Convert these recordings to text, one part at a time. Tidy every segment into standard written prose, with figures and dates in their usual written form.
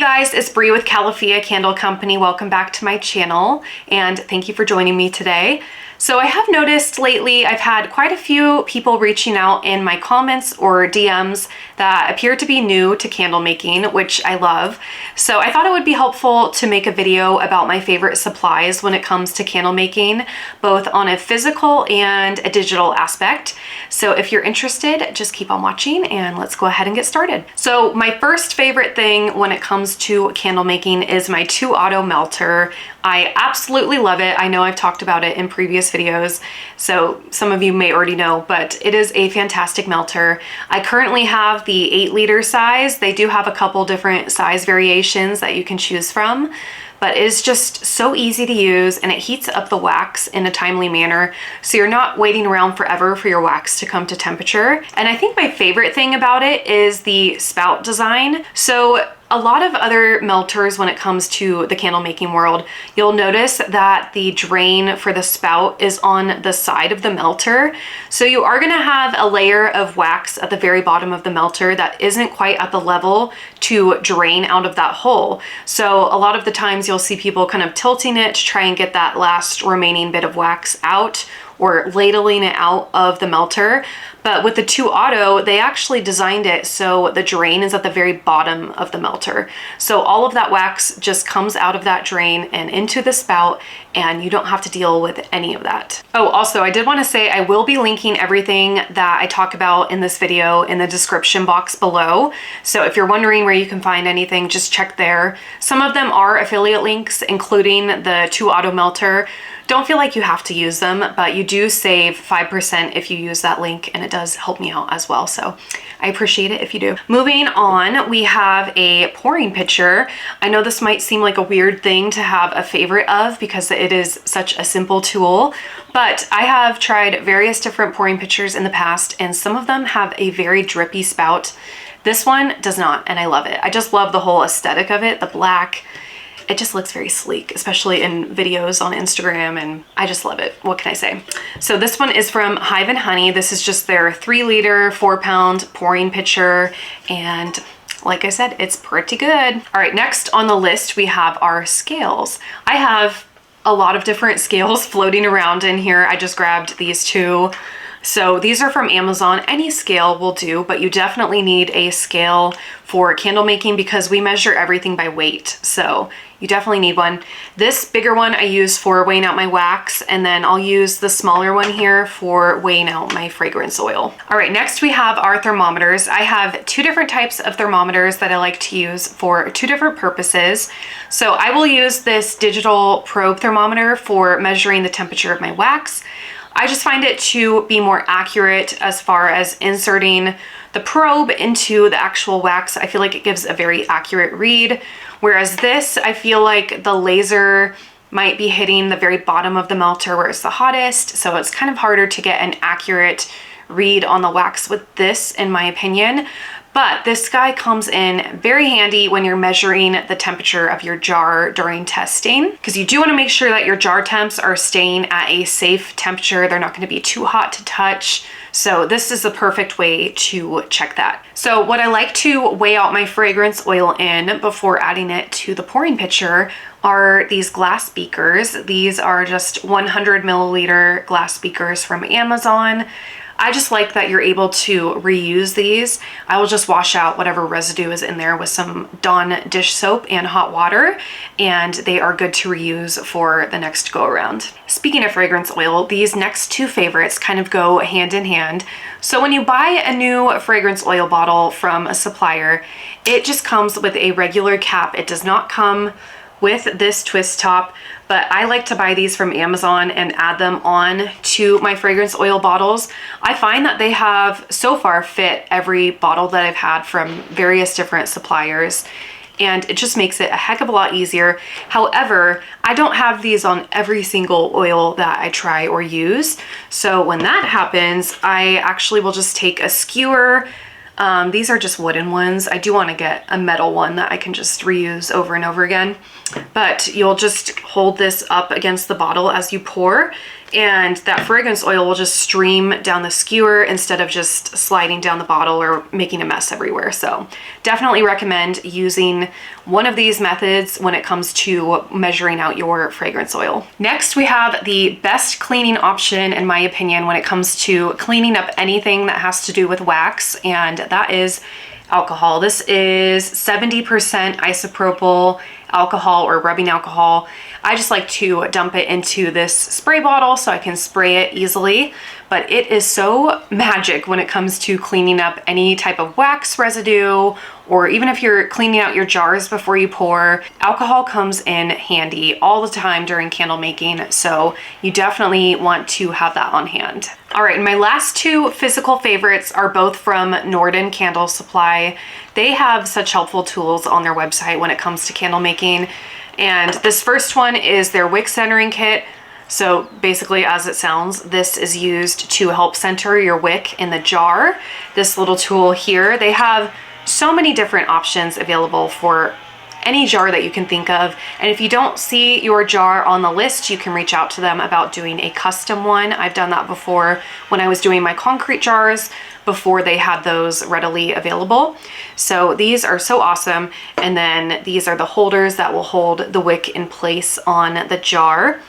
guys, it's Bree with Califia Candle Company. Welcome back to my channel and thank you for joining me today. So I have noticed lately I've had quite a few people reaching out in my comments or DMs that appear to be new to candle making, which I love. So I thought it would be helpful to make a video about my favorite supplies when it comes to candle making, both on a physical and a digital aspect. So if you're interested, just keep on watching and let's go ahead and get started. So my first favorite thing when it comes to candle making is my 2-auto melter. I absolutely love it. I know I've talked about it in previous videos, so some of you may already know, but it is a fantastic melter. I currently have the 8-liter size. They do have a couple different size variations that you can choose from, but it is just so easy to use and it heats up the wax in a timely manner, so you're not waiting around forever for your wax to come to temperature. And I think my favorite thing about it is the spout design. So a lot of other melters, when it comes to the candle making world, you'll notice that the drain for the spout is on the side of the melter. So you are gonna have a layer of wax at the very bottom of the melter that isn't quite at the level to drain out of that hole. So a lot of the times you'll see people kind of tilting it to try and get that last remaining bit of wax out, or ladling it out of the melter. But with the 2-auto, they actually designed it so the drain is at the very bottom of the melter. So all of that wax just comes out of that drain and into the spout, and you don't have to deal with any of that. Oh, also, I did want to say I will be linking everything that I talk about in this video in the description box below. So if you're wondering where you can find anything, just check there. Some of them are affiliate links, including the 2-auto melter. Don't feel like you have to use them, but you do save 5% if you use that link, and it does help me out as well. So I appreciate it if you do. Moving on, we have a pouring pitcher. I know this might seem like a weird thing to have a favorite of because it is such a simple tool, but I have tried various different pouring pitchers in the past, and some of them have a very drippy spout. This one does not, and I love it. I just love the whole aesthetic of it, the black. It just looks very sleek, especially in videos on Instagram, and I just love it. What can I say? So this one is from Hive and Honey. This is just their 3-liter, 4-pound pouring pitcher, and like I said, it's pretty good. All right, next on the list, we have our scales. I have a lot of different scales floating around in here. I just grabbed these two. So these are from Amazon. Any scale will do, but you definitely need a scale for candle making because we measure everything by weight. So you definitely need one. This bigger one I use for weighing out my wax, and then I'll use the smaller one here for weighing out my fragrance oil. All right, next we have our thermometers. I have 2 different types of thermometers that I like to use for 2 different purposes. So I will use this digital probe thermometer for measuring the temperature of my wax. I just find it to be more accurate as far as inserting the probe into the actual wax. I feel like it gives a very accurate read, whereas this, I feel like the laser might be hitting the very bottom of the melter where it's the hottest, so it's kind of harder to get an accurate read on the wax with this, in my opinion. But this guy comes in very handy when you're measuring the temperature of your jar during testing, because you do want to make sure that your jar temps are staying at a safe temperature. They're not going to be too hot to touch. So this is the perfect way to check that. So what I like to weigh out my fragrance oil in before adding it to the pouring pitcher are these glass beakers. These are just 100 milliliter glass beakers from Amazon. I just like that you're able to reuse these. I will just wash out whatever residue is in there with some Dawn dish soap and hot water, and they are good to reuse for the next go around. Speaking of fragrance oil, these next 2 favorites kind of go hand in hand. So when you buy a new fragrance oil bottle from a supplier, it just comes with a regular cap. It does not come with this twist top, but I like to buy these from Amazon and add them on to my fragrance oil bottles. I find that they have so far fit every bottle that I've had from various different suppliers, and it just makes it a heck of a lot easier. However, I don't have these on every single oil that I try or use. So when that happens, I actually will just take a skewer. These are just wooden ones. I do want to get a metal one that I can just reuse over and over again. But you'll just hold this up against the bottle as you pour, and that fragrance oil will just stream down the skewer instead of just sliding down the bottle or making a mess everywhere. So definitely recommend using one of these methods when it comes to measuring out your fragrance oil. Next, we have the best cleaning option, in my opinion, when it comes to cleaning up anything that has to do with wax, and that is alcohol. This is 70% isopropyl alcohol or rubbing alcohol. I just like to dump it into this spray bottle so I can spray it easily, but it is so magic when it comes to cleaning up any type of wax residue, or even if you're cleaning out your jars before you pour. Alcohol comes in handy all the time during candle making, so you definitely want to have that on hand. All right, and my last two physical favorites are both from Norden Candle Supply. They have such helpful tools on their website when it comes to candle making. And this first one is their wick centering kit. So basically, as it sounds, this is used to help center your wick in the jar. This little tool here, they have so many different options available for any jar that you can think of. And if you don't see your jar on the list, you can reach out to them about doing a custom one. I've done that before when I was doing my concrete jars before they had those readily available. So these are so awesome. And then these are the holders that will hold the wick in place on the jar.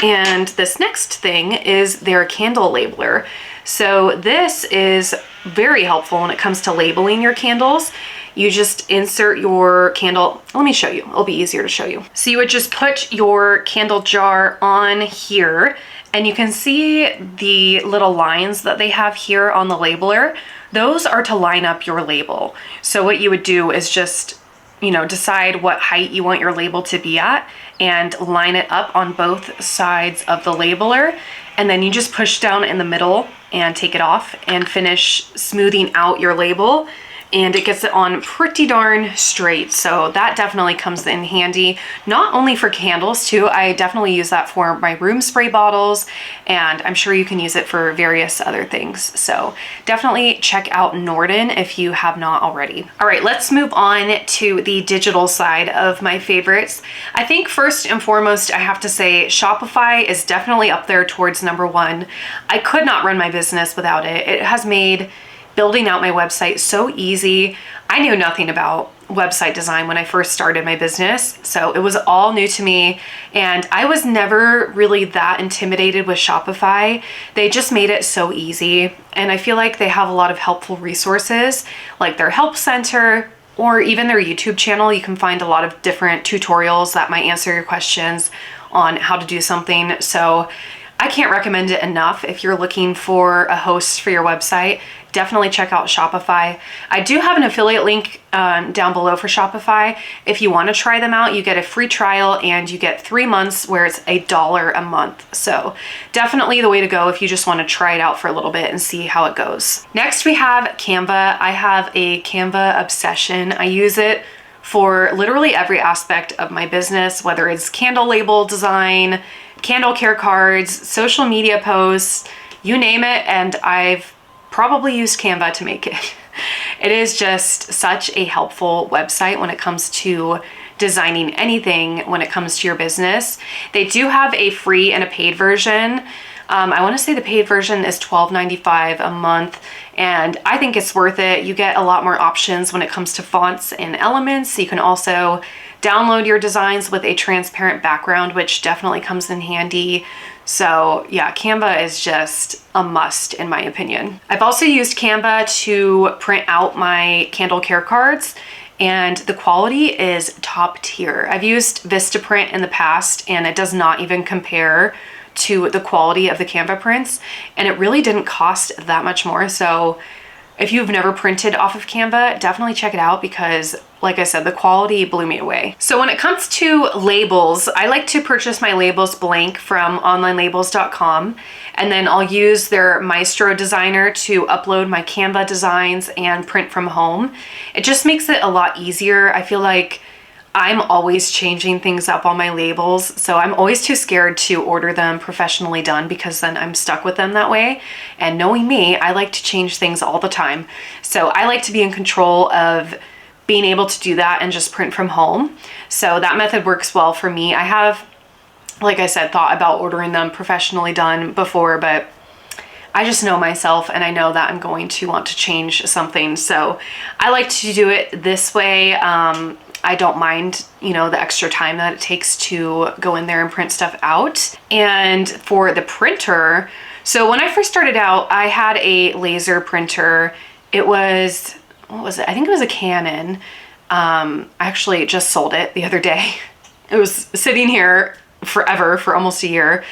And this next thing is their candle labeler. So this is very helpful when it comes to labeling your candles. You just insert your candle. Let me show you. It'll be easier to show you. So you would just put your candle jar on here, and you can see the little lines that they have here on the labeler. Those are to line up your label. So what you would do is just, decide what height you want your label to be at and line it up on both sides of the labeler. And then you just push down in the middle and take it off and finish smoothing out your label. And it gets it on pretty darn straight. So that definitely comes in handy, not only for candles too. I definitely use that for my room spray bottles, and I'm sure you can use it for various other things. So definitely check out Norden if you have not already. All right, let's move on to the digital side of my favorites. I think first and foremost, I have to say Shopify is definitely up there towards #1. I could not run my business without it. It has made building out my website so easy. I knew nothing about website design when I first started my business, so it was all new to me, and I was never really that intimidated with Shopify. They just made it so easy, and I feel like they have a lot of helpful resources, like their help center, or even their YouTube channel. You can find a lot of different tutorials that might answer your questions on how to do something. So I can't recommend it enough. If you're looking for a host for your website, definitely check out Shopify. I do have an affiliate link down below for Shopify. If you want to try them out, you get a free trial and you get 3 months where it's $1 a month. So definitely the way to go if you just want to try it out for a little bit and see how it goes. Next, we have Canva. I have a Canva obsession. I use it for literally every aspect of my business, whether it's candle label design, candle care cards, social media posts, you name it, and I've probably used Canva to make it. It is just such a helpful website when it comes to designing anything when it comes to your business. They do have a free and a paid version. I want to say the paid version is $12.95 a month, and I think it's worth it. You get a lot more options when it comes to fonts and elements. You can also download your designs with a transparent background, which definitely comes in handy. So yeah, Canva is just a must in my opinion. I've also used Canva to print out my candle care cards, and the quality is top tier. I've used Vistaprint in the past, and it does not even compare to the quality of the Canva prints, and it really didn't cost that much more. So if you've never printed off of Canva, definitely check it out because, like I said, the quality blew me away. So when it comes to labels, I like to purchase my labels blank from onlinelabels.com, and then I'll use their Maestro designer to upload my Canva designs and print from home. It just makes it a lot easier. I feel like I'm always changing things up on my labels, so I'm always too scared to order them professionally done because then I'm stuck with them that way. And knowing me, I like to change things all the time. So I like to be in control of being able to do that and just print from home. So that method works well for me. I have like I said, thought about ordering them professionally done before, but I just know myself and I know that I'm going to want to change something. So I like to do it this way. I don't mind, you know, the extra time that it takes to go in there and print stuff out. And for the printer, so when I first started out, I had a laser printer. It was, what was it? I think it was a Canon. I actually just sold it the other day. It was sitting here forever, for almost a year.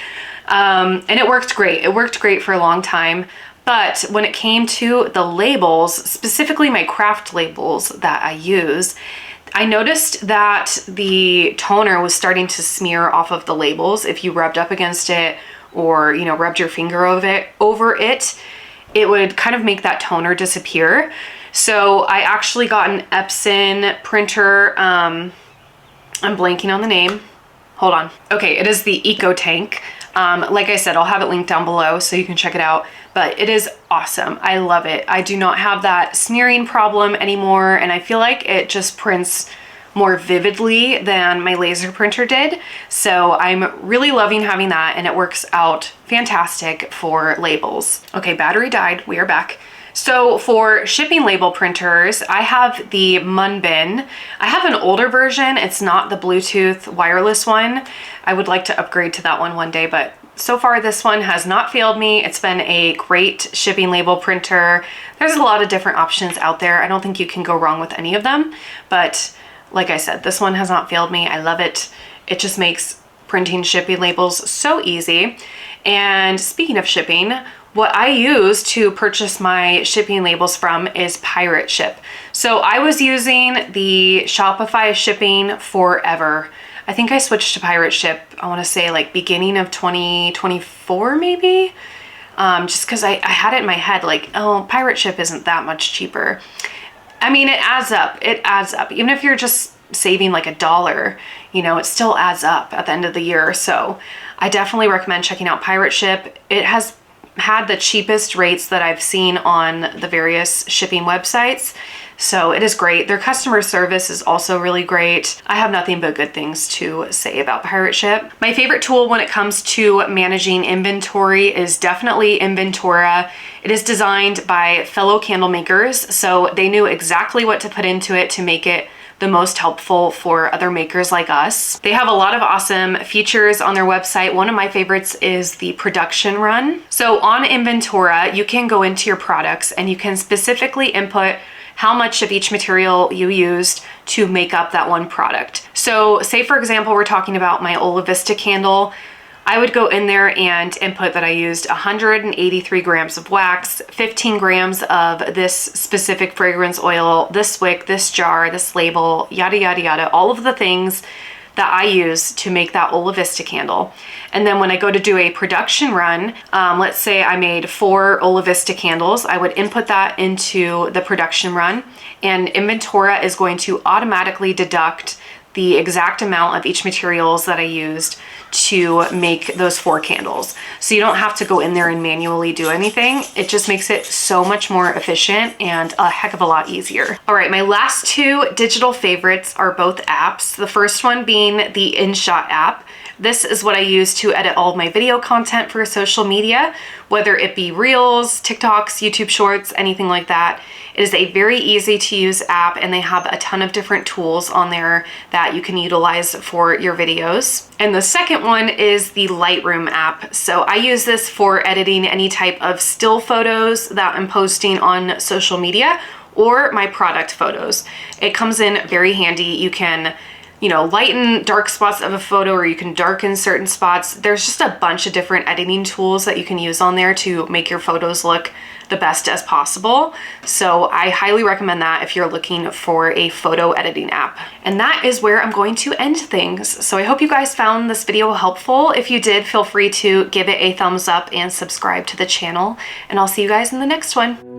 And it worked great. It worked great for a long time. But when it came to the labels, specifically my craft labels that I use, I noticed that the toner was starting to smear off of the labels. If you rubbed up against it or, you know, rubbed your finger over it, it would kind of make that toner disappear. So I actually got an Epson printer. I'm blanking on the name. Hold on. Okay, it is the Eco Tank. Like I said, I'll have it linked down below so you can check it out, but it is awesome. I love it. I do not have that smearing problem anymore, and I feel like it just prints more vividly than my laser printer did. So I'm really loving having that, and it works out fantastic for labels. Okay, battery died. We are back. So for shipping label printers, I have the Munbin. I have an older version. It's not the Bluetooth wireless one. I would like to upgrade to that one day, but so far this one has not failed me. It's been a great shipping label printer. There's a lot of different options out there. I don't think you can go wrong with any of them, but like I said, this one has not failed me. I love it. It just makes printing shipping labels so easy. And speaking of shipping, what I use to purchase my shipping labels from is Pirate Ship. So I was using the Shopify shipping forever. I think I switched to Pirate Ship, I want to say like beginning of 2024 maybe. Just because I had it in my head like, oh, Pirate Ship isn't that much cheaper. I mean, it adds up. It adds up. Even if you're just saving like $1, you know, it still adds up at the end of the year. So I definitely recommend checking out Pirate Ship. It has had the cheapest rates that I've seen on the various shipping websites. So it is great. Their customer service is also really great. I have nothing but good things to say about Pirate Ship. My favorite tool when it comes to managing inventory is definitely Inventora. It is designed by fellow candle makers, so they knew exactly what to put into it to make it the most helpful for other makers like us. They have a lot of awesome features on their website. One of my favorites is the production run. So on Inventora, you can go into your products and you can specifically input how much of each material you used to make up that one product. So say for example, we're talking about my Ola Vista candle. I would go in there and input that I used 183 grams of wax, 15 grams of this specific fragrance oil, this wick, this jar, this label, yada, yada, yada, all of the things that I use to make that Ola Vista candle. And then when I go to do a production run, let's say I made 4 Ola Vista candles, I would input that into the production run, and Inventora is going to automatically deduct the exact amount of each materials that I used to make those 4 candles. So you don't have to go in there and manually do anything. It just makes it so much more efficient and a heck of a lot easier. All right, my last 2 digital favorites are both apps. The first one being the InShot app. This is what I use to edit all of my video content for social media, whether it be Reels, TikToks, YouTube Shorts, anything like that. It is a very easy to use app, and they have a ton of different tools on there that you can utilize for your videos. And the second one is the Lightroom app. So I use this for editing any type of still photos that I'm posting on social media or my product photos. It comes in very handy. You can, you know, lighten dark spots of a photo, or you can darken certain spots. There's just a bunch of different editing tools that you can use on there to make your photos look the best as possible. So I highly recommend that if you're looking for a photo editing app. And that is where I'm going to end things. So I hope you guys found this video helpful. If you did, feel free to give it a thumbs up and subscribe to the channel, and I'll see you guys in the next one.